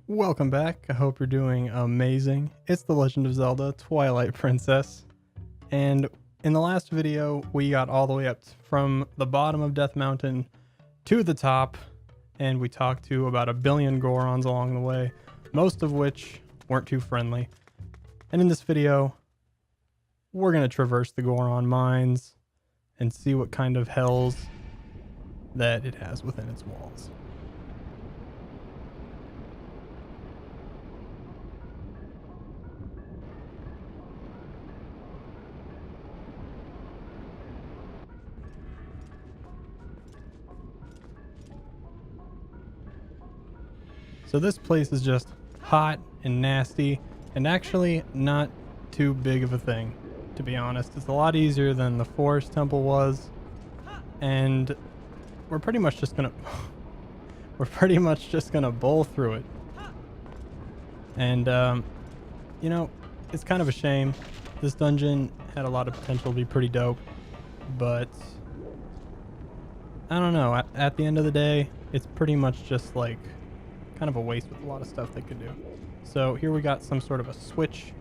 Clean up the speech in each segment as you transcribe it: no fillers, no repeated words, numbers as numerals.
Welcome back. I hope you're doing amazing. It's The Legend of Zelda Twilight Princess. And in the last video, we got all the way up from the bottom of Death Mountain to the top, and we talked to about 1 billion Gorons along the way, most of which weren't too friendly. And in this video, we're going to traverse the Goron Mines and see what kind of hells that it has within its walls. So this place is just hot and nasty, and actually not too big of a thing, to be honest. It's a lot easier than the forest temple was, and we're pretty much just gonna bowl through it. And you know, it's kind of a shame. This dungeon had a lot of potential to be pretty dope, but I don't know. At the end of the day, it's pretty much just like kind of a waste with a lot of stuff they could do. So here we got some sort of a switch,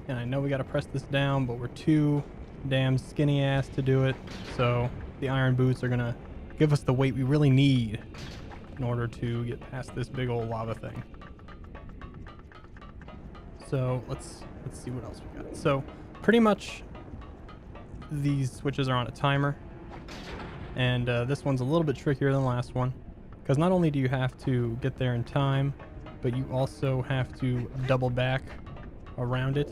and I know we got to press this down, but we're too damn skinny ass to do it. So the iron boots are gonna give us the weight we really need in order to get past this big old lava thing. So let's see what else we got. So pretty much these switches are on a timer, and this one's a little bit trickier than the last one, because not only do you have to get there in time, but you also have to double back around it.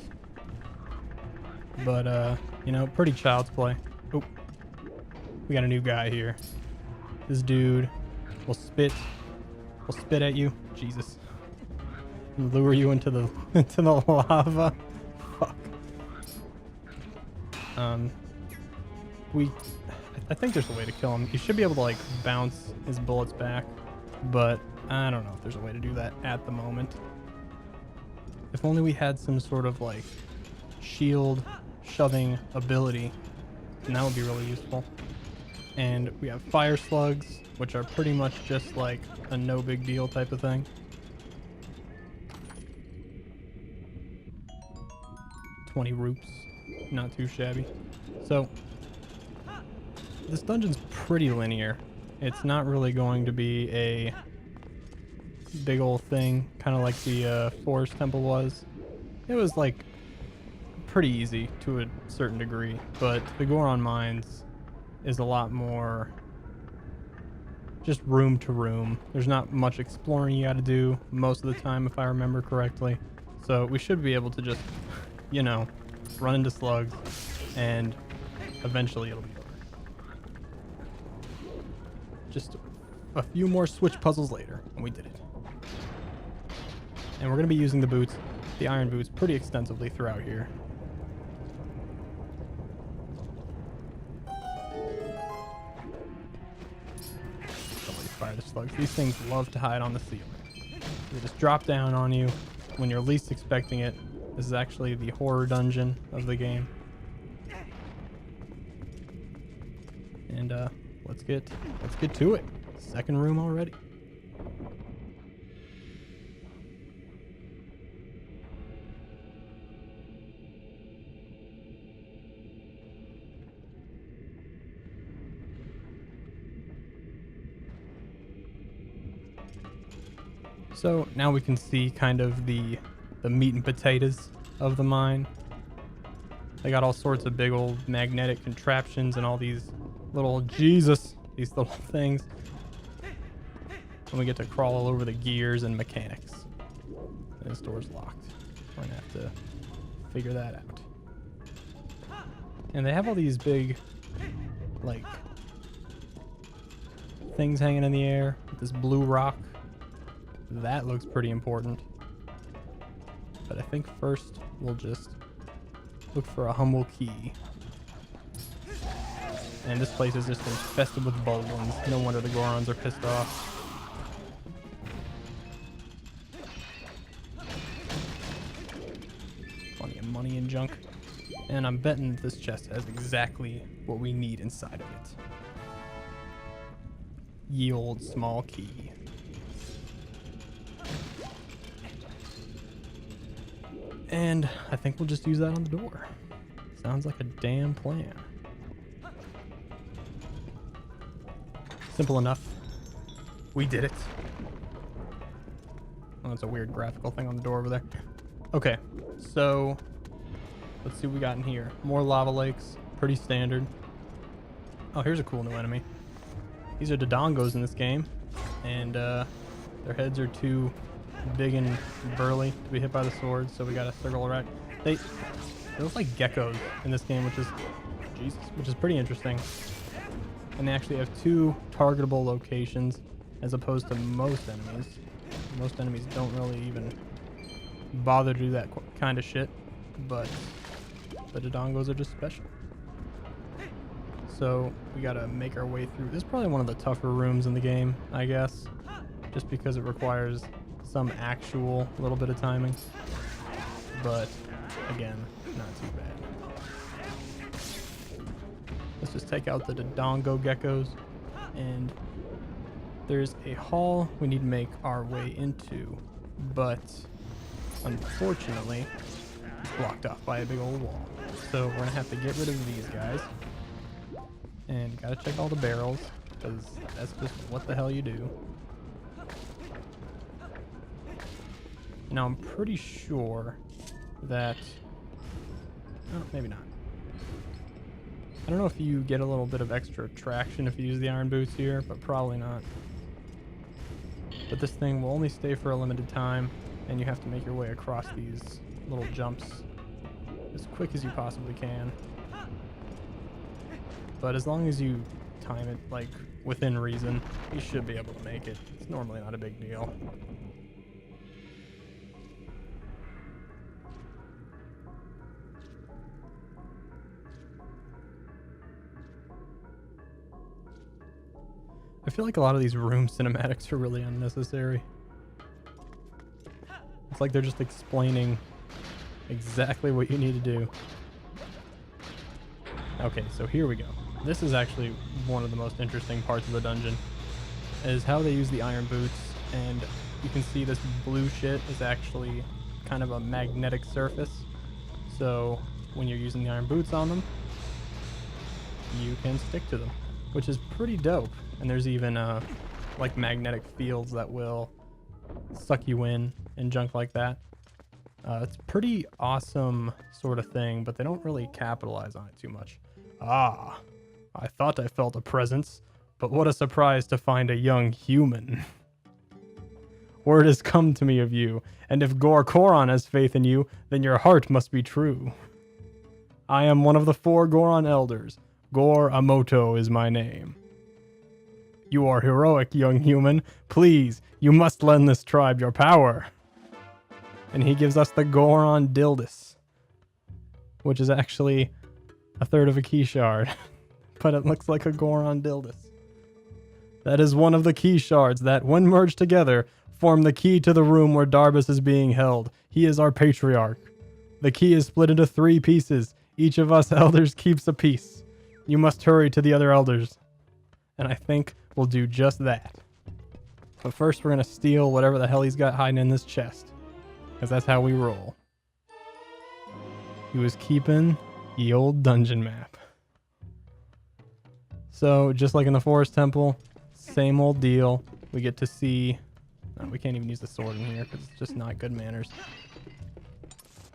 But you know, pretty child's play. Oh, we got a new guy here. This dude will spit at you. Jesus. And lure you into the lava. Fuck. I think there's a way to kill him. You should be able to like bounce his bullets back, but I don't know if there's a way to do that at the moment. If only we had some sort of like shield shoving ability, then that would be really useful. And we have fire slugs, which are pretty much just like a no big deal type of thing. $20 roots, not too shabby. So this dungeon's pretty linear. It's not really going to be a big old thing, kind of like the forest temple was. It was like pretty easy to a certain degree, but the Goron Mines is a lot more just room to room. There's not much exploring you got to do most of the time, if I remember correctly. So we should be able to just, you know, run into slugs, and eventually it'll be over. Just a few more switch puzzles later, and we did it. And we're going to be using the boots, the iron boots, pretty extensively throughout here. Somebody fire the slugs. These things love to hide on the ceiling. They just drop down on you when you're least expecting it. This is actually the horror dungeon of the game. And let's get to it. Second room already. So now we can see kind of the meat and potatoes of the mine. They got all sorts of big old magnetic contraptions and all these little these little things. And we get to crawl all over the gears and mechanics. And this door's locked. We're gonna have to figure that out. And they have all these big, like, things hanging in the air with this blue rock. That looks pretty important. But I think first we'll just look for a humble key. And this place is just infested with goblins. No wonder the Gorons are pissed off. Plenty of money and junk. And I'm betting this chest has exactly what we need inside of it. Ye old small key. And I think we'll just use that on the door. Sounds like a damn plan. Simple enough. We did it. Oh, that's a weird graphical thing on the door over there. Okay, so let's see what we got in here. More lava lakes, pretty standard. Oh, here's a cool new enemy. These are the Dongos in this game, and their heads are too big and burly to be hit by the sword, so we gotta circle around. They look like geckos in this game, which is pretty interesting. And they actually have 2 targetable locations as opposed to most enemies. Most enemies don't really even bother to do that kind of shit, but the Dodongos are just special. So we gotta make our way through. This is probably one of the tougher rooms in the game, I guess, just because it requires some actual little bit of timing. But again, not too bad. Let's just take out the Dodongo geckos, and there's a hall we need to make our way into, but unfortunately it's blocked off by a big old wall. So we're gonna have to get rid of these guys, and gotta check all the barrels, because that's just what the hell you do. Now I'm pretty sure that, oh, maybe not. I don't know if you get a little bit of extra traction if you use the iron boots here, but probably not. But this thing will only stay for a limited time, and you have to make your way across these little jumps as quick as you possibly can. But as long as you time it like within reason, you should be able to make it. It's normally not a big deal. I feel like a lot of these room cinematics are really unnecessary. It's like they're just explaining exactly what you need to do. Okay, so here we go. This is actually one of the most interesting parts of the dungeon, is how they use the iron boots, and you can see this blue shit is actually kind of a magnetic surface. So when you're using the iron boots on them, you can stick to them, which is pretty dope. And there's even like magnetic fields that will suck you in and junk like that. It's pretty awesome sort of thing, but they don't really capitalize on it too much. Ah, I thought I felt a presence, but what a surprise to find a young human. Word has come to me of you, and if Goron has faith in you, then your heart must be true. I am one of the 4 Goron elders. Gor Amoto is my name. You are heroic, young human. Please, you must lend this tribe your power. And he gives us the Goron Dildis, which is actually a third of a key shard, but it looks like a Goron Dildis. That is one of the key shards that, when merged together, form the key to the room where Darbus is being held. He is our patriarch. The key is split into 3 pieces. Each of us elders keeps a piece. You must hurry to the other elders. And I think we'll do just that. But first we're going to steal whatever the hell he's got hiding in this chest, because that's how we roll. He was keeping the old dungeon map. So just like in the Forest Temple, same old deal. We get to see... No, we can't even use the sword in here because it's just not good manners.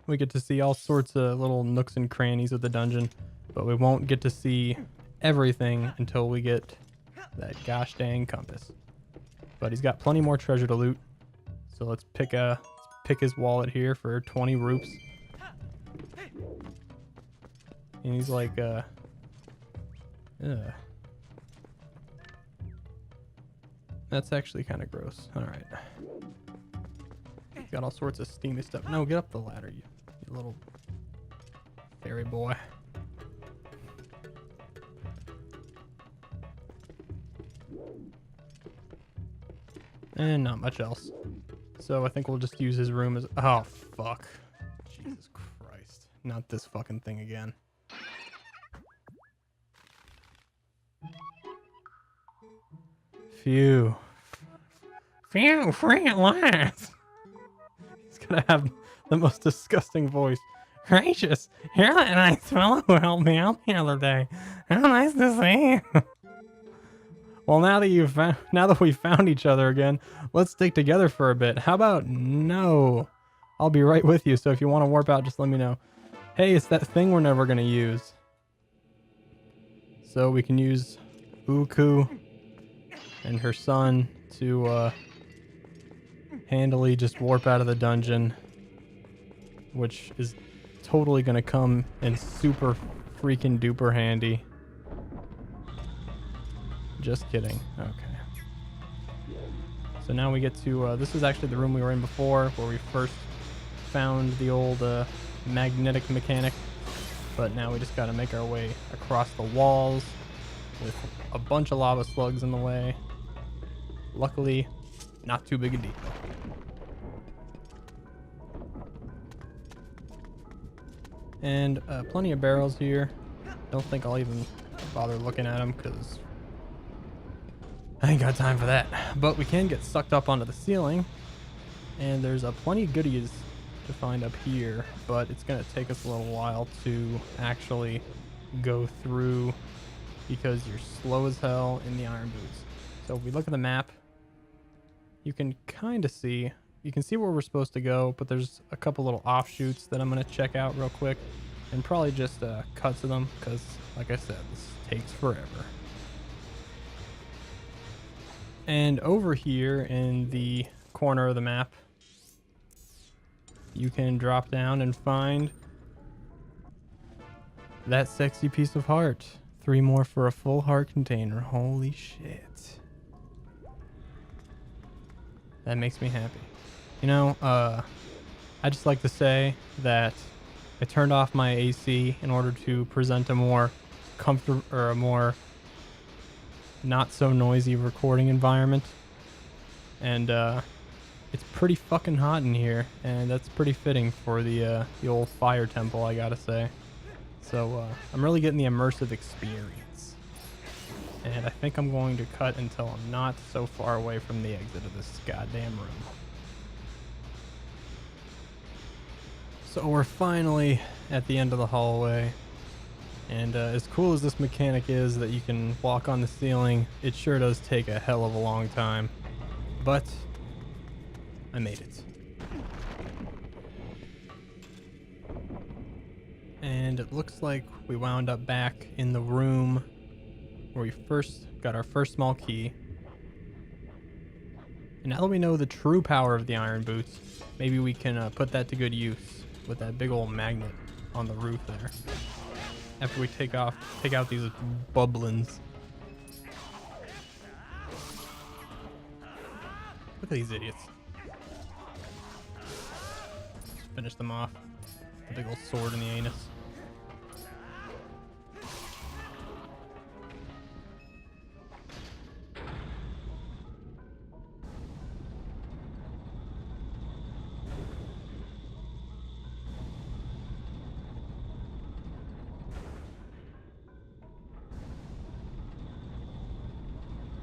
We get to see all sorts of little nooks and crannies of the dungeon, but we won't get to see everything until we get that gosh dang compass. But he's got plenty more treasure to loot, so let's pick his wallet here for 20 rupes. And he's like that's actually kind of gross. All right, he's got all sorts of steamy stuff. No, get up the ladder, you little fairy boy. And not much else. So I think we'll just use his room as... Oh, fuck. Jesus Christ. Not this fucking thing again. Phew. Phew, free at last. He's gonna have The most disgusting voice. Gracious, you're that nice fellow who helped me out the other day. How nice to see you. Well, now that we found each other again, let's stick together for a bit. How about no? I'll be right with you, so if you want to warp out, just let me know. Hey, it's that thing we're never going to use. So we can use Uku and her son to handily just warp out of the dungeon, which is totally going to come in super freaking duper handy. Just kidding. Okay. So now we get to, this is actually the room we were in before, where we first found the old magnetic mechanic. But now we just got to make our way across the walls with a bunch of lava slugs in the way. Luckily, not too big a deal. And plenty of barrels here. Don't think I'll even bother looking at them because I ain't got time for that. But we can get sucked up onto the ceiling. And there's plenty of goodies to find up here, but it's going to take us a little while to actually go through because you're slow as hell in the iron boots. So if we look at the map, you can kind of see, you can see where we're supposed to go, but there's a couple little offshoots that I'm going to check out real quick and probably just cut to them because, like I said, this takes forever. And over here in the corner of the map, you can drop down and find that sexy piece of heart. 3 more for a full heart container. Holy shit. That makes me happy. You know, I just like to say that I turned off my AC in order to present a more comfortable or a more not so noisy recording environment. And it's pretty fucking hot in here, and that's pretty fitting for the old fire temple, I gotta say. So I'm really getting the immersive experience. And I think I'm going to cut until I'm not so far away from the exit of this goddamn room. So we're finally at the end of the hallway. And as cool as this mechanic is that you can walk on the ceiling, it sure does take a hell of a long time. But I made it. And it looks like we wound up back in the room where we first got our first small key. And now that we know the true power of the iron boots, maybe we can put that to good use with that big old magnet on the roof there. After we take out these bubblins. Look at these idiots. Just finish them off. A big old sword in the anus.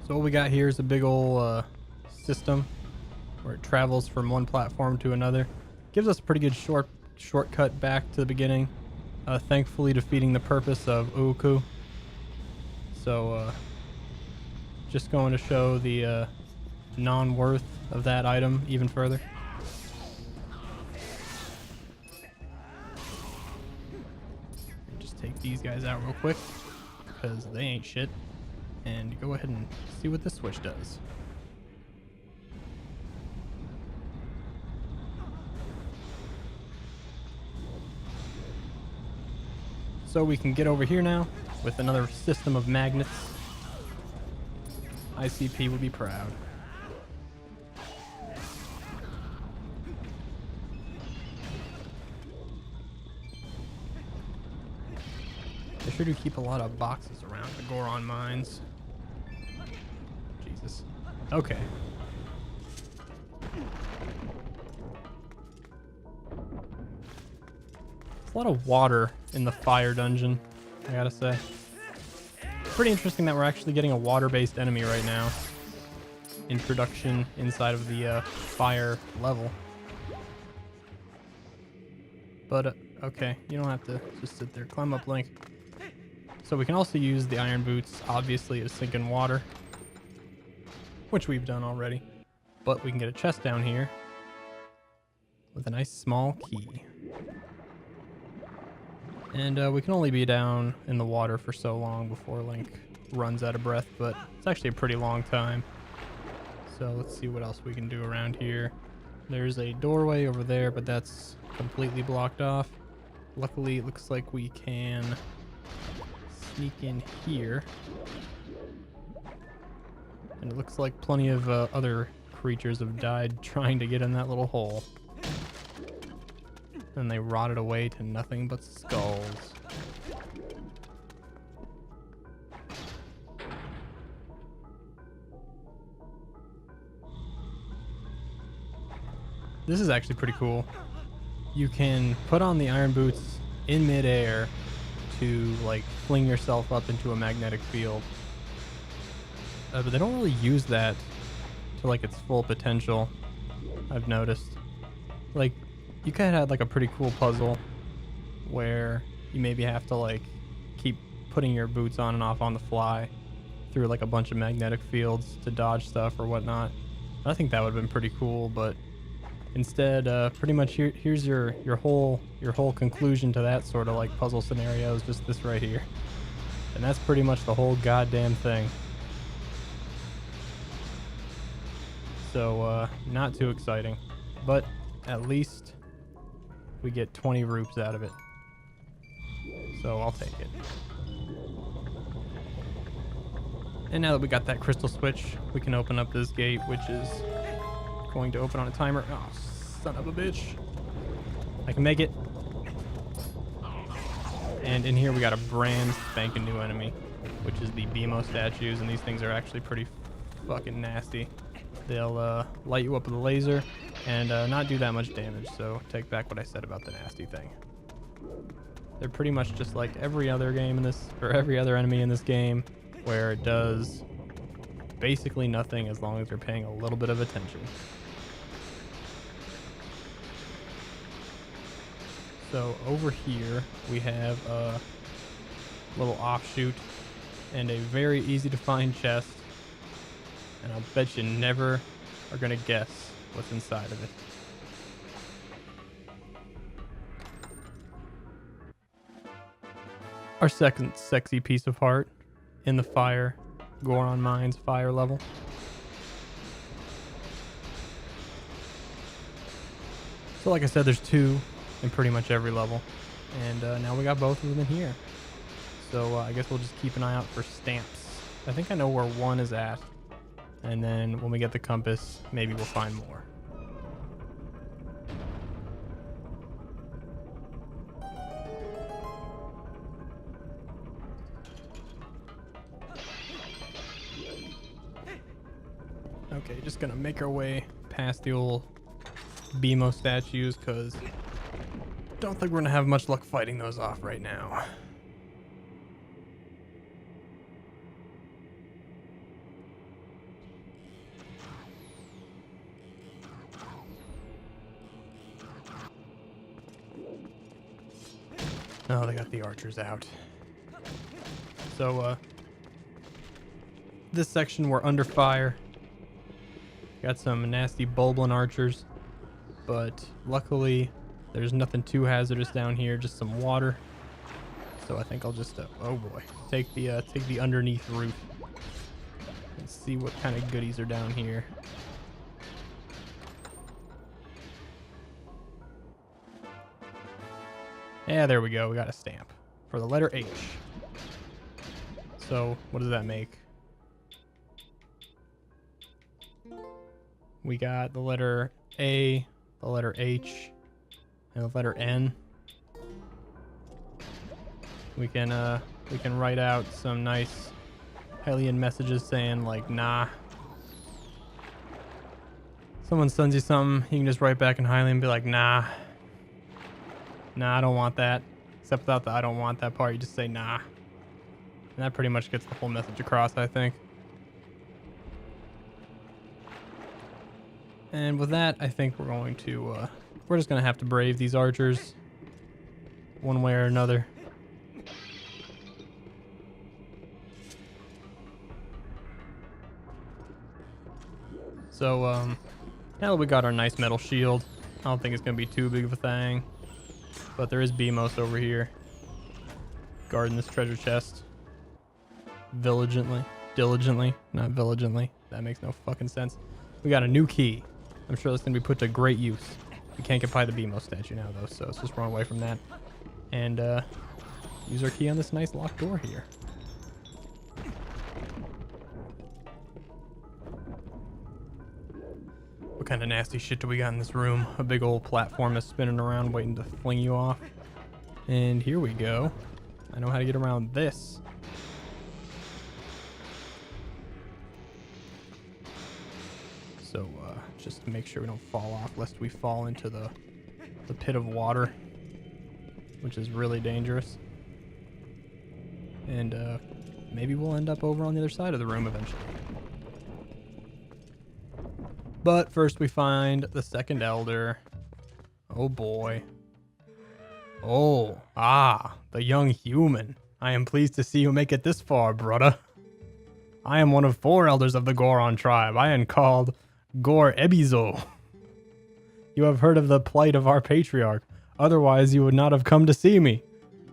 So what we got here is a big old system where it travels from one platform to another. Gives us a pretty good shortcut back to the beginning. Thankfully defeating the purpose of Uku. So just going to show the non-worth of that item even further. Just take these guys out real quick because they ain't shit. And go ahead and see what this switch does. So we can get over here now with another system of magnets. ICP will be proud. They sure do keep a lot of boxes around the Goron Mines. Jesus. Okay. There's a lot of water in the fire dungeon, I gotta say. Pretty interesting that we're actually getting a water-based enemy right now. Introduction inside of the fire level. But, okay, you don't have to just sit there. Climb up, Link. So we can also use the iron boots, obviously, to sink in water, which we've done already. But we can get a chest down here with a nice small key. And we can only be down in the water for so long before Link runs out of breath, but it's actually a pretty long time. So let's see what else we can do around here. There's a doorway over there, but that's completely blocked off. Luckily, it looks like we can sneak in here. And it looks like plenty of other creatures have died trying to get in that little hole. And they rotted away to nothing but skulls. This is actually pretty cool. You can put on the iron boots in midair to like fling yourself up into a magnetic field. But they don't really use that to like its full potential, I've noticed. Like, you kind of had like a pretty cool puzzle where you maybe have to like keep putting your boots on and off on the fly through like a bunch of magnetic fields to dodge stuff or whatnot. I think that would have been pretty cool, but instead, pretty much here's your whole conclusion to that sort of like puzzle scenario is just this right here, and that's pretty much the whole goddamn thing. So not too exciting, but at least we get 20 rupees out of it, so I'll take it. And now that we got that crystal switch, we can open up this gate, which is going to open on a timer. Oh, son of a bitch. I can make it. And in here we got a brand spanking new enemy, which is the BMO statues, and these things are actually pretty fucking nasty. They'll light you up with a laser and not do that much damage, so take back what I said about the nasty thing. They're pretty much just like every other game in this, or every other enemy in this game, where it does basically nothing as long as you're paying a little bit of attention. So over here we have a little offshoot and a very easy to find chest, and I'll bet you never are gonna guess what's inside of it. Our second sexy piece of heart in the fire, Goron Mines fire level. So like I said, there's two in pretty much every level, and now we got both of them in here. So I guess we'll just keep an eye out for stamps. I think I know where one is at, and then when we get the compass, maybe we'll find more. Okay, just gonna make our way past the old BMO statues, because don't think we're gonna have much luck fighting those off right now. Oh, they got the archers out. So, this section we're under fire. Got some nasty Bulblin archers, but luckily there's nothing too hazardous down here, just some water. So I think I'll just, oh boy, take the underneath roof and see what kind of goodies are down here. Yeah, there we go. We got a stamp for the letter H. So what does that make? We got the letter A, the letter H, and the letter N. We can write out some nice Hylian messages saying like, nah. Someone sends you something, you can just write back in Hylian and be like, nah. Nah, I don't want that. Except without the I don't want that part, you just say nah. And that pretty much gets the whole message across, I think. And with that, I think we're going to, we're just going to have to brave these archers one way or another. So, now that we got our nice metal shield, I don't think it's going to be too big of a thing. But there is Beamos over here, guarding this treasure chest. Diligently, not vigilantly. That makes no fucking sense. We got a new key. I'm sure that's going to be put to great use. We can't get by the Beamos statue now, though, so let's just run away from that. And, use our key on this nice locked door here. What kind of nasty shit do we got in this room? A big old platform that's spinning around waiting to fling you off. And here we go. I know how to get around this. So, just to make sure we don't fall off lest we fall into the pit of water, which is really dangerous. And, maybe we'll end up over on the other side of the room eventually. But first we find the second elder. Oh boy. Oh, the young human. I am pleased to see you make it this far, brother. I am one of 4 elders of the Goron tribe. I am called Gor Ebizo. You have heard of the plight of our patriarch. Otherwise you would not have come to see me.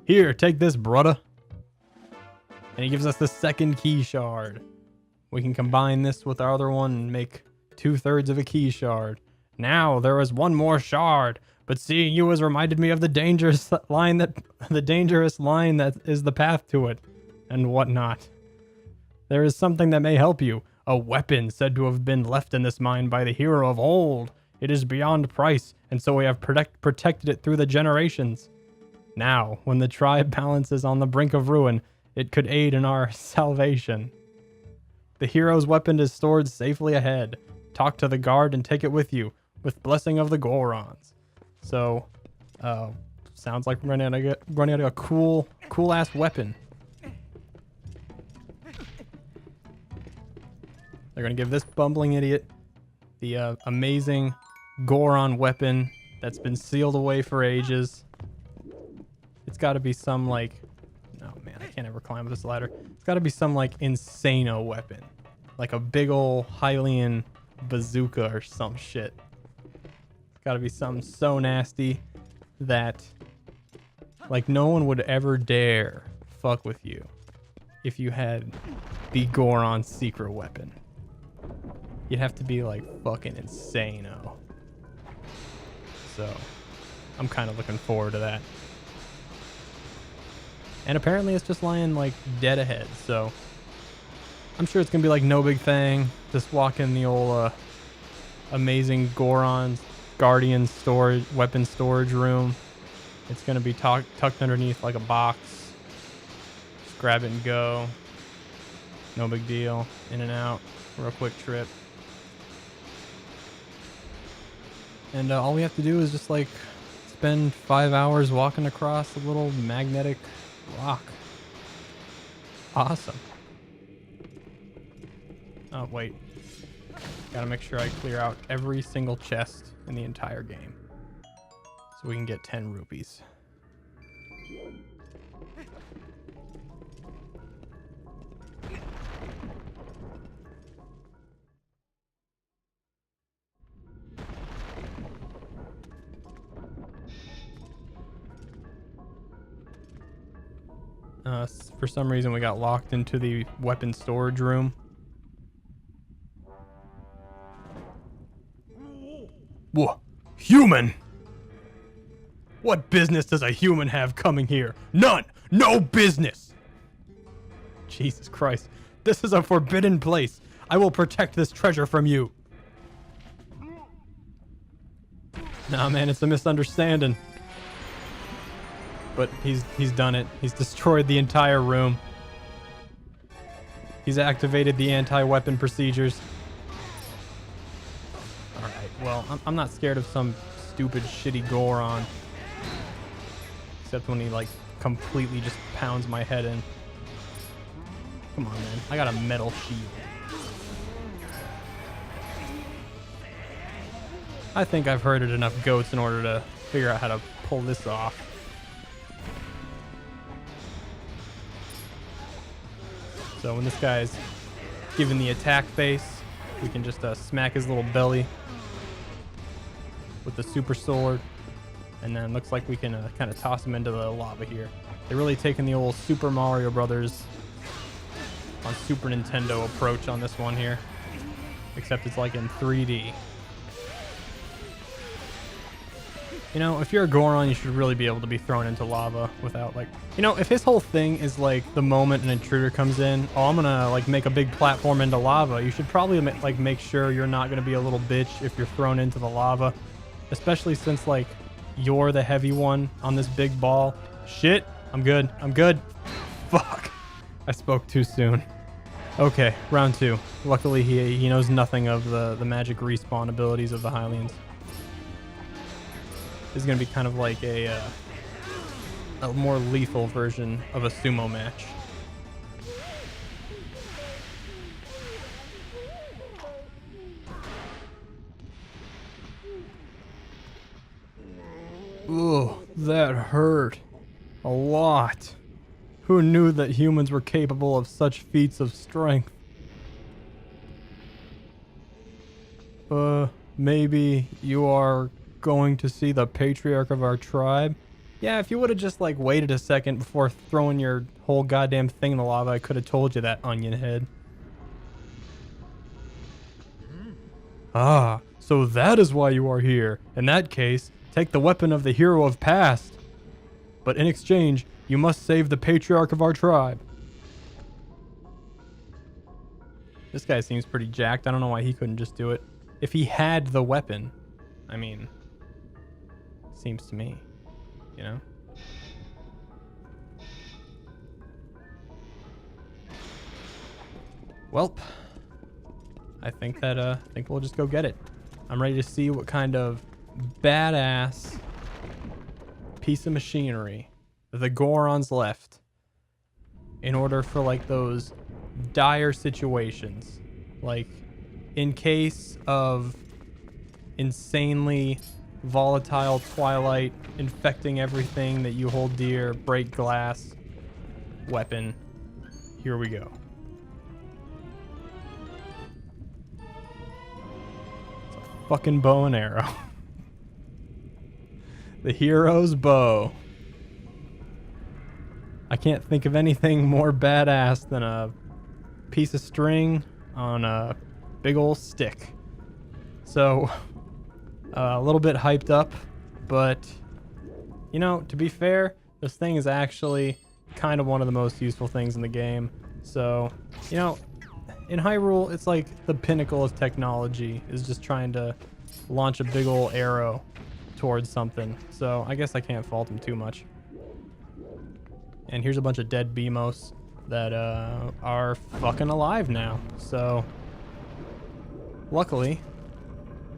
Here, take this, brother. And he gives us the second key shard. We can combine this with our other one and make 2/3 of a key shard. Now there is one more shard, but seeing you has reminded me of the dangerous line that is the path to it, and whatnot. There is something that may help you. A weapon said to have been left in this mine by the hero of old. It is beyond price, and so we have protected it through the generations. Now, when the tribe balance is on the brink of ruin, it could aid in our salvation. The hero's weapon is stored safely ahead. Talk to the guard and take it with you, with blessing of the Gorons. So, sounds like we're running out of a cool ass weapon. They're gonna give this bumbling idiot the amazing Goron weapon that's been sealed away for ages. It's got to be some like, oh man, I can't ever climb this ladder. It's got to be some like insano weapon, like a big old Hylian bazooka or some shit. It's got to be something so nasty that like no one would ever dare fuck with you if you had the Goron secret weapon. You'd have to be like fucking insano. So I'm kind of looking forward to that. And apparently it's just lying like dead ahead, so I'm sure it's gonna be like no big thing. Just walk in the old amazing Goron Guardian storage weapon storage room. It's gonna be tucked underneath like a box. Just grab it and go. No big deal. In and out. Real quick trip. And all we have to do is just like spend 5 hours walking across a little magnetic rock. Awesome. Oh, wait. Gotta make sure I clear out every single chest in the entire game, so we can get 10 rupees. For some reason we got locked into the weapon storage room. Whoa, human! What business does a human have coming here? None! No business! Jesus Christ. This is a forbidden place. I will protect this treasure from you. Nah, man, it's a misunderstanding. But he's done it. He's destroyed the entire room. He's activated the anti-weapon procedures. Alright, well, I'm not scared of some stupid, shitty Goron. Except when he, like, completely just pounds my head in. Come on, man. I got a metal shield. I think I've herded enough goats in order to figure out how to pull this off. So when this guy's given the attack face, we can just smack his little belly with the super sword. And then looks like we can kind of toss him into the lava here. They're really taking the old Super Mario Brothers on Super Nintendo approach on this one here. Except it's like in 3D. You know, if you're a Goron, you should really be able to be thrown into lava without like... You know, if his whole thing is like the moment an intruder comes in, oh, I'm gonna like make a big platform into lava, you should probably like make sure you're not gonna be a little bitch if you're thrown into the lava. Especially since like you're the heavy one on this big ball. Shit, I'm good. I'm good. Fuck. I spoke too soon. Okay, round 2. Luckily, he knows nothing of the magic respawn abilities of the Hylians. This is going to be kind of like a more lethal version of a sumo match. Ugh, that hurt. A lot. Who knew that humans were capable of such feats of strength? Maybe you are going to see the patriarch of our tribe? Yeah, if you would have just like waited a second before throwing your whole goddamn thing in the lava, I could have told you that, onion head. Ah, so that is why you are here. In that case, take the weapon of the hero of past. But in exchange, you must save the patriarch of our tribe. This guy seems pretty jacked. I don't know why he couldn't just do it. If he had the weapon, I mean, seems to me, you know? Welp. I think we'll just go get it. I'm ready to see what kind of badass piece of machinery the Gorons left in order for like those dire situations, like in case of insanely volatile Twilight infecting everything that you hold dear, break glass, weapon. Here we go. It's a fucking bow and arrow. The hero's bow. I can't think of anything more badass than a piece of string on a big old stick. So, a little bit hyped up, but, you know, to be fair, this thing is actually kind of one of the most useful things in the game. So, you know, in Hyrule, it's like the pinnacle of technology is just trying to launch a big old arrow towards something. So, I guess I can't fault him too much. And here's a bunch of dead Beamos that are fucking alive now. So, luckily,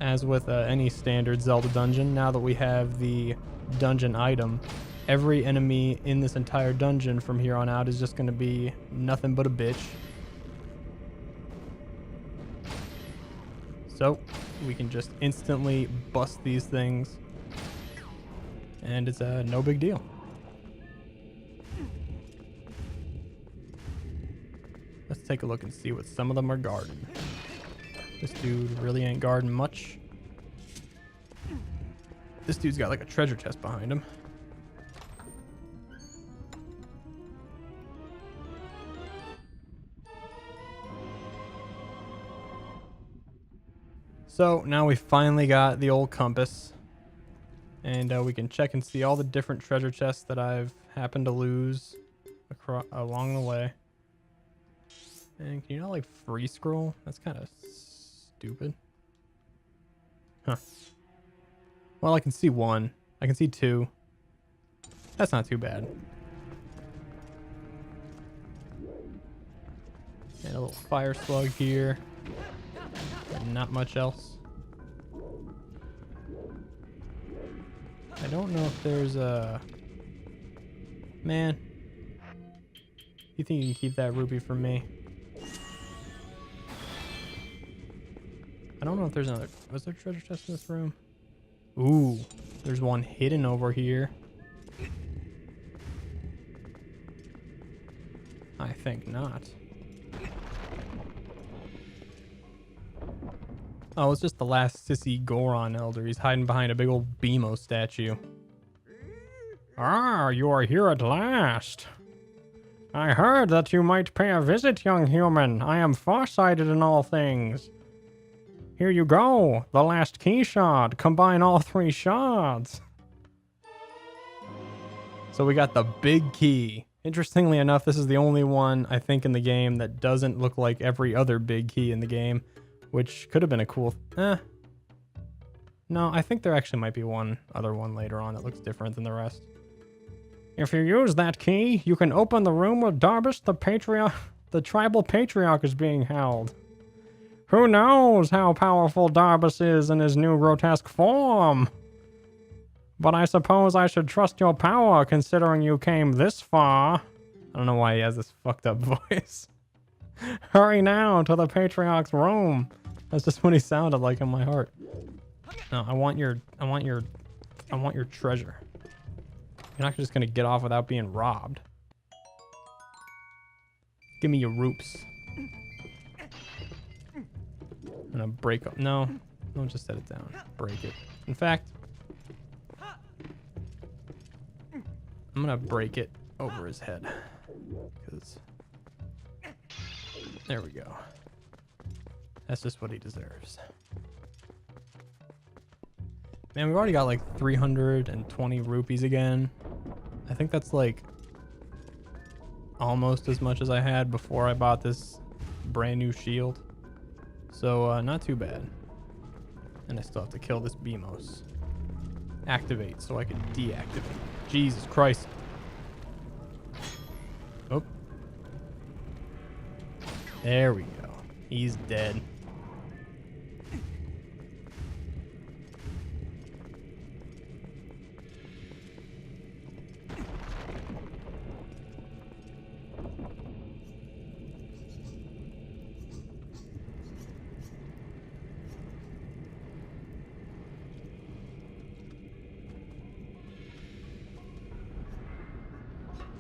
as with any standard Zelda dungeon, now that we have the dungeon item, every enemy in this entire dungeon from here on out is just going to be nothing but a bitch. So, we can just instantly bust these things. And it's no big deal. Let's take a look and see what some of them are guarding. This dude really ain't guarding much. This dude's got like a treasure chest behind him. So now we finally got the old compass. And we can check and see all the different treasure chests that I've happened to lose along the way. And can you not like free scroll? That's kind of stupid. Huh. Well, I can see one. I can see two. That's not too bad. And a little fire slug here. And not much else. I don't know if there's a... Man. You think you can keep that rupee from me? I don't know if there's another... Was there a treasure chest in this room? Ooh, there's one hidden over here. I think not. Oh, it's just the last sissy Goron elder. He's hiding behind a big old Beemo statue. Ah, you are here at last. I heard that you might pay a visit, young human. I am farsighted in all things. Here you go, the last key shard. Combine all 3 shards. So we got the big key. Interestingly enough, this is the only one, I think, in the game that doesn't look like every other big key in the game, which could have been a cool... No, I think there actually might be one other one later on that looks different than the rest. If you use that key, you can open the room where Darbus, the tribal patriarch, is being held. Who knows how powerful Darbus is in his new grotesque form? But I suppose I should trust your power, considering you came this far. I don't know why he has this fucked up voice. Hurry now to the patriarch's room. That's just what he sounded like in my heart. No, I want your treasure. You're not just gonna get off without being robbed. Give me your roops. I'm gonna break up. No, don't just set it down. Break it. In fact, I'm gonna break it over his head. Because there we go. That's just what he deserves. Man, we've already got like 320 rupees again. I think that's like almost as much as I had before I bought this brand new shield. So not too bad. And I still have to kill this Beemos. Activate so I can deactivate. Jesus Christ. Oh. There we go. He's dead.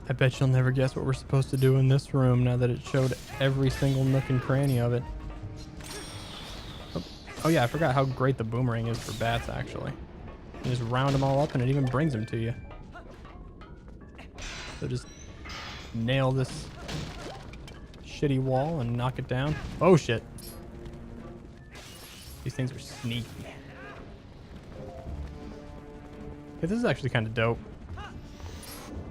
I bet you'll never guess what we're supposed to do in this room now that it showed every single nook and cranny of it. Oh yeah, I forgot how great the boomerang is for bats, actually. You just round them all up and it even brings them to you. So just nail this shitty wall and knock it down. Oh shit. These things are sneaky. Okay, this is actually kind of dope.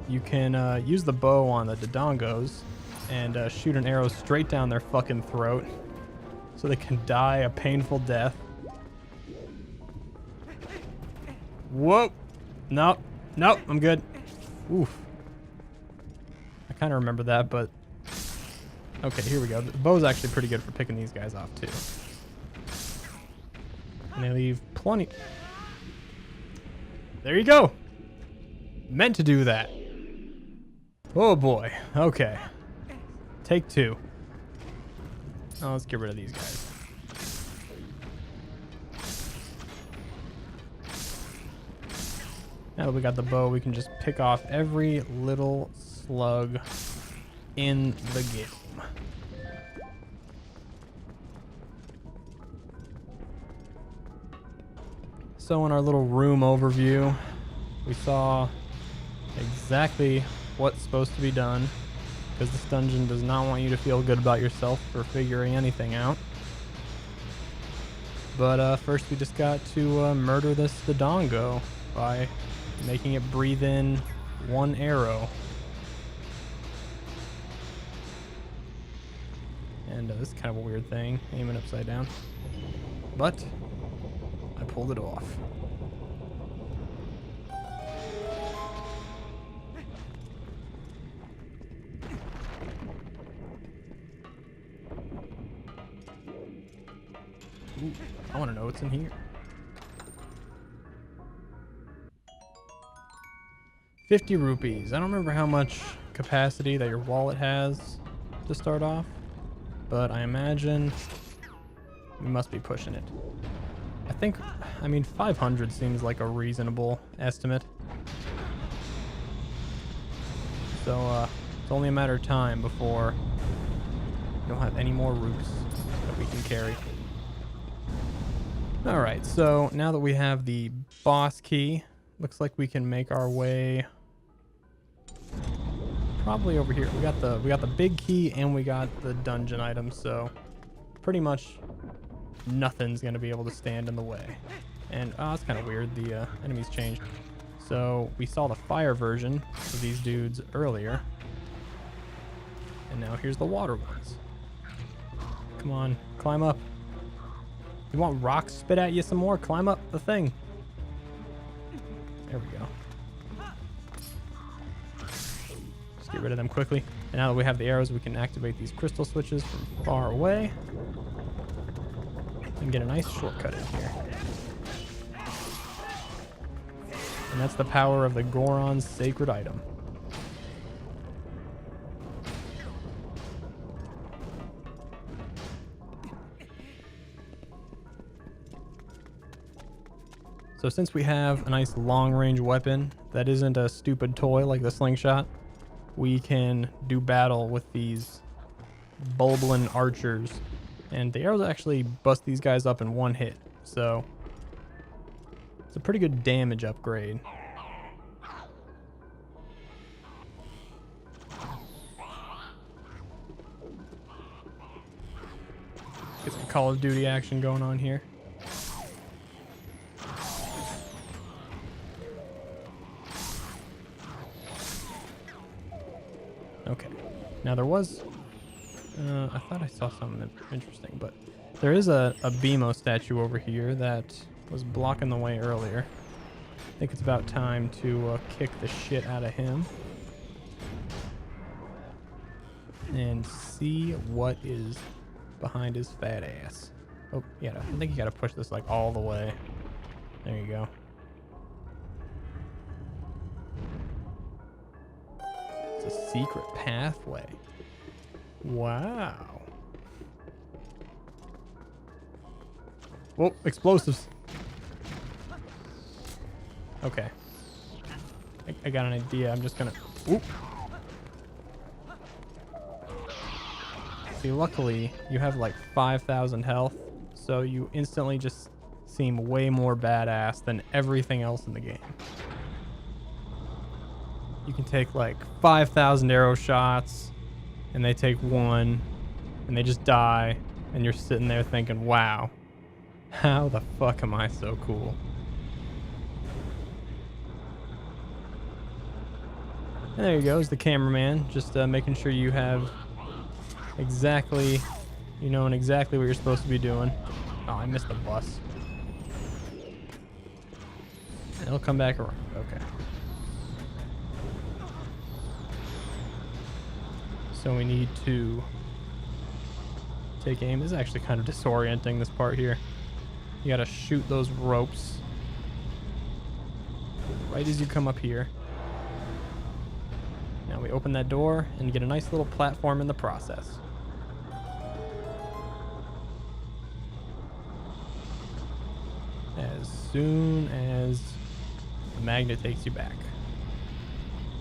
You can use the bow on the Dodongos and shoot an arrow straight down their fucking throat so they can die a painful death. Whoa! Nope. Nope, I'm good. Oof. I kind of remember that, but... Okay, here we go. The bow's actually pretty good for picking these guys off, too. And they leave plenty... There you go! Meant to do that. Oh boy. Okay. Take 2. Oh, let's get rid of these guys. Now that we got the bow, we can just pick off every little slug in the game. So in our little room overview, we saw exactly what's supposed to be done, because this dungeon does not want you to feel good about yourself for figuring anything out. But first we just got to murder this Dodongo by making it breathe in 1 arrow. And this is kind of a weird thing, aiming upside down. But I pulled it off. Ooh, I want to know what's in here. 50 rupees. I don't remember how much capacity that your wallet has to start off, but I imagine we must be pushing it. I mean 500 seems like a reasonable estimate. So it's only a matter of time before we don't have any more roofs that we can carry. All right, so now that we have the boss key, looks like we can make our way probably over here. We got the big key and we got the dungeon items, so pretty much nothing's gonna be able to stand in the way. And oh, it's kind of weird. The enemies changed. So we saw the fire version of these dudes earlier, and now here's the water ones. Come on, climb up. You want rocks spit at you some more? Climb up the thing. There we go. Just get rid of them quickly. And now that we have the arrows, we can activate these crystal switches from far away and get a nice shortcut in here. And that's the power of the Goron's sacred item. So since we have a nice long-range weapon that isn't a stupid toy like the slingshot, we can do battle with these Bulblin archers. And the arrows actually bust these guys up in one hit. So it's a pretty good damage upgrade. Get some Call of Duty action going on here. Okay, now there was, I thought I saw something interesting, but there is a BMO statue over here that was blocking the way earlier. I think it's about time to kick the shit out of him and see what is behind his fat ass. Oh, yeah, I think you gotta push this like all the way. There you go. It's a secret pathway. Wow. Whoa, explosives. Okay. I got an idea. I'm just gonna... Oop. See, luckily, you have like 5,000 health, so you instantly just seem way more badass than everything else in the game. You can take like 5,000 arrow shots, and they take one, and they just die, and you're sitting there thinking, wow, how the fuck am I so cool? And there you go, is the cameraman, just making sure you have exactly, you know, and exactly what you're supposed to be doing. Oh, I missed the bus. It'll come back around. Okay. So we need to take aim. This is actually kind of disorienting, this part here. You gotta shoot those ropes right as you come up here. Now we open that door and get a nice little platform in the process. As soon as the magnet takes you back.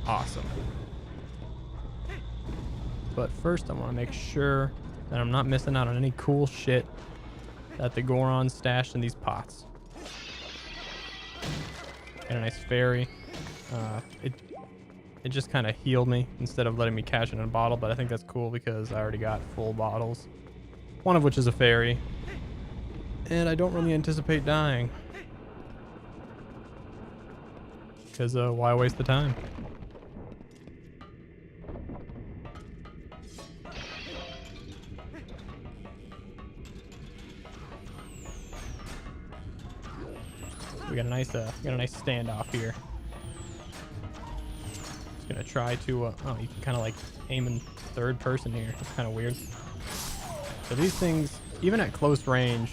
Awesome. But first I want to make sure that I'm not missing out on any cool shit that the Goron stashed in these pots. Got a nice fairy. It just kind of healed me instead of letting me cash it in a bottle, but I think that's cool because I already got full bottles. One of which is a fairy. And I don't really anticipate dying. Because why waste the time? We got a nice standoff here. Just gonna try to oh, you can kind of like aim in third person here. It's kind of weird. So these things, even at close range,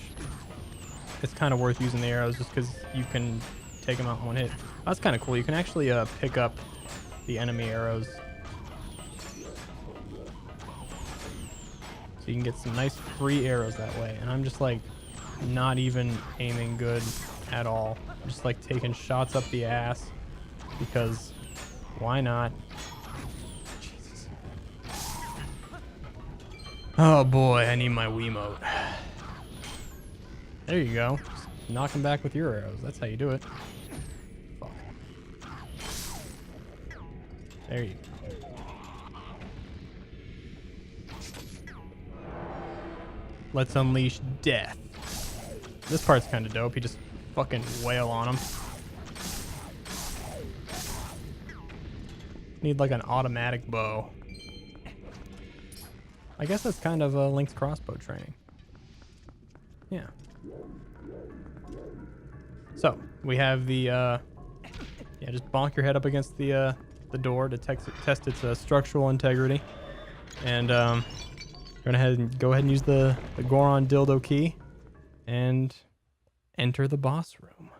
it's kind of worth using the arrows just because you can take them out in one hit. That's kind of cool. You can actually pick up the enemy arrows, so you can get some nice free arrows that way. And I'm just like not even aiming good at all. I'm just like taking shots up the ass because why not? Jesus. Oh boy, I need my Wiimote. There you go. knock him back with your arrows. That's how you do it. Fuck. There you go. Let's unleash death. This part's kind of dope. You just fucking wail on him. Need like an automatic bow. I guess that's kind of a Link's crossbow training. Yeah. So we have the yeah, just bonk your head up against the door to test its structural integrity, and go ahead and use the Goron dildo key, and enter the boss room.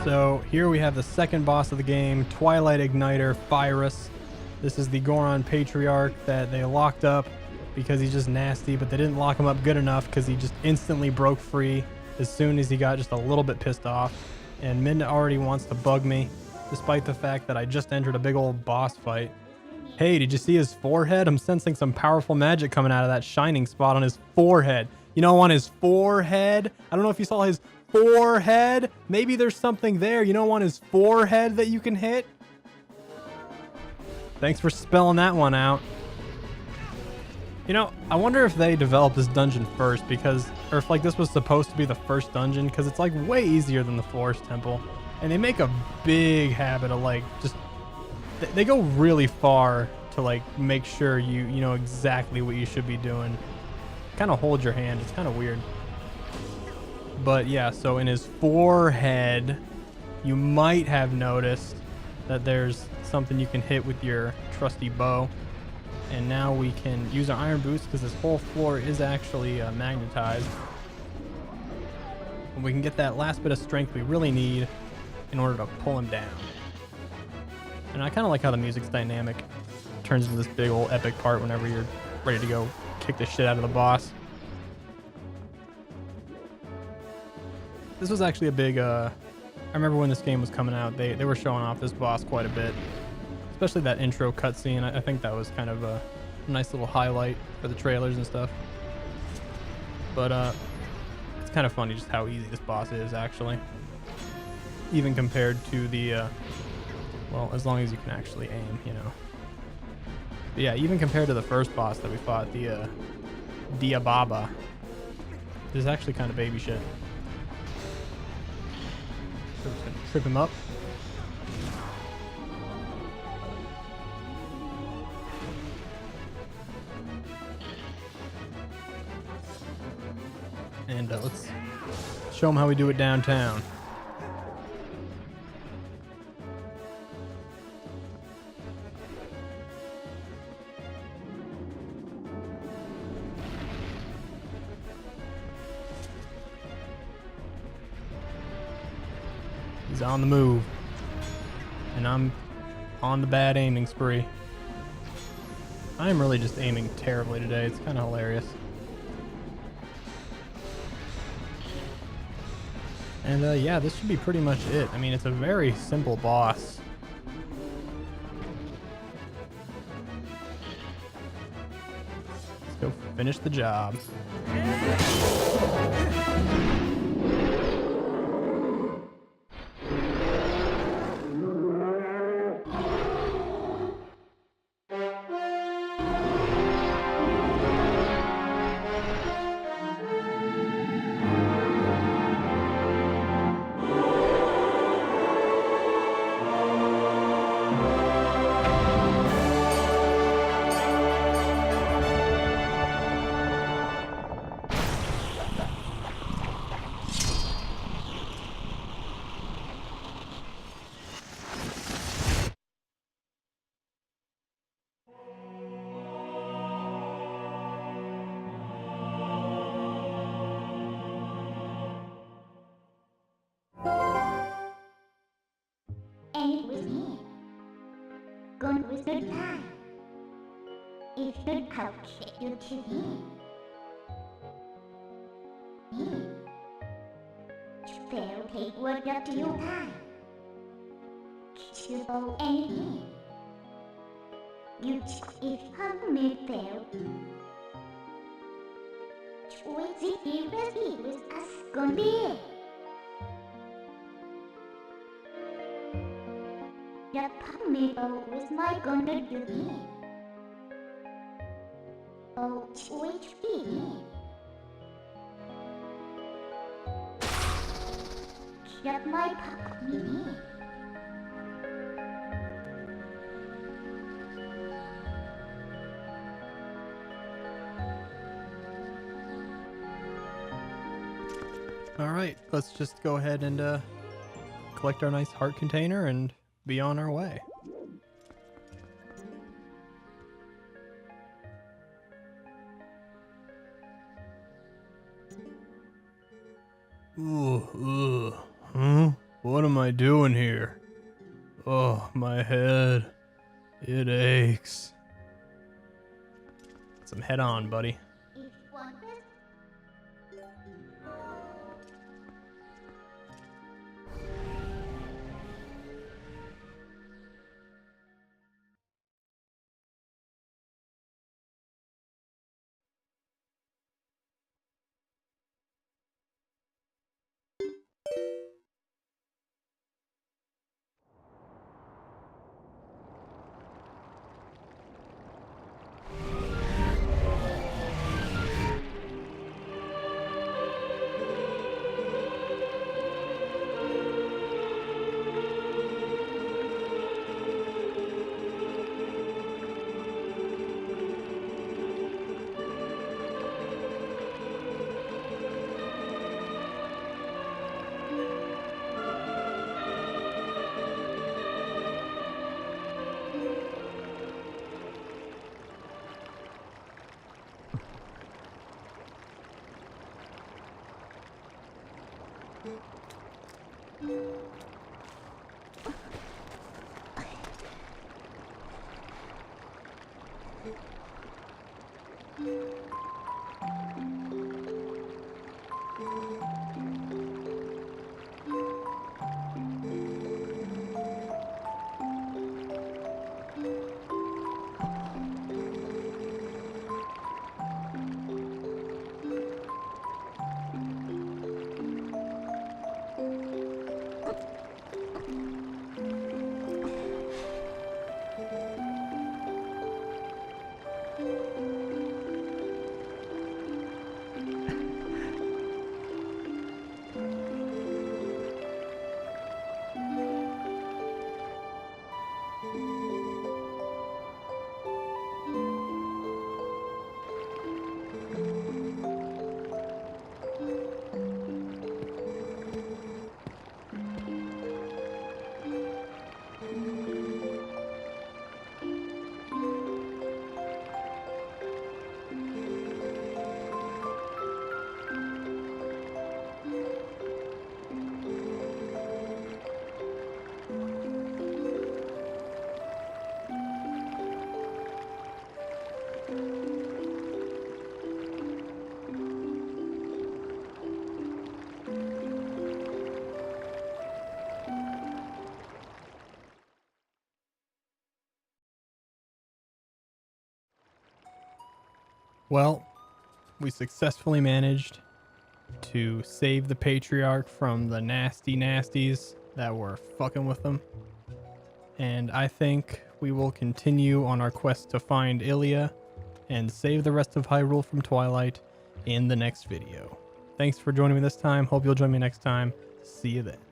So here we have the second boss of the game, Twilight Igniter, Virus. This is the Goron patriarch that they locked up because he's just nasty, but they didn't lock him up good enough because he just instantly broke free as soon as he got just a little bit pissed off. And Min already wants to bug me, despite the fact that I just entered a big old boss fight. Hey, did you see his forehead? I'm sensing some powerful magic coming out of that shining spot on his forehead. You know, on his forehead? I don't know if you saw his forehead. Maybe there's something there. You know, on his forehead that you can hit? Thanks for spelling that one out. You know, I wonder if they developed this dungeon first because, or if like this was supposed to be the first dungeon, because it's like way easier than the Forest Temple. And they make a big habit of like just, they go really far to like make sure you know exactly what you should be doing. Kind of hold your hand. It's kind of weird. But yeah, so in his forehead, you might have noticed that there's something you can hit with your trusty bow. And now we can use our iron boots because this whole floor is actually magnetized. And we can get that last bit of strength we really need in order to pull him down. And I kind of like how the music's dynamic. It turns into this big old epic part whenever you're ready to go kick the shit out of the boss. This was actually a big, I remember when this game was coming out, they were showing off this boss quite a bit. Especially that intro cutscene. I think that was kind of a nice little highlight for the trailers and stuff. But it's kind of funny just how easy this boss is, actually. Even compared to the, well, as long as you can actually aim, you know. But yeah, even compared to the first boss that we fought, the Diababa, this is actually kind of baby shit. So just gonna trip him up. And let's show him how we do it downtown. He's on the move. And I'm on the bad aiming spree. I am really just aiming terribly today. It's kind of hilarious. And yeah, this should be pretty much it. I mean, it's a very simple boss. Let's go finish the job. always good time. If not couch you to him. Fail take word up to your time. To go anything. You if me fail. With the recipe with us gonna be. The pomelo with my gonna do it. Oh, which be? Shut my pop me. All right, let's just go ahead and collect our nice heart container and be on our way. Huh? What am I doing here? Oh, my head. It aches. Some head on, buddy. Well, we successfully managed to save the patriarch from the nasty nasties that were fucking with them. And I think we will continue on our quest to find Ilya and save the rest of Hyrule from Twilight in the next video. Thanks for joining me this time. Hope you'll join me next time. See you then.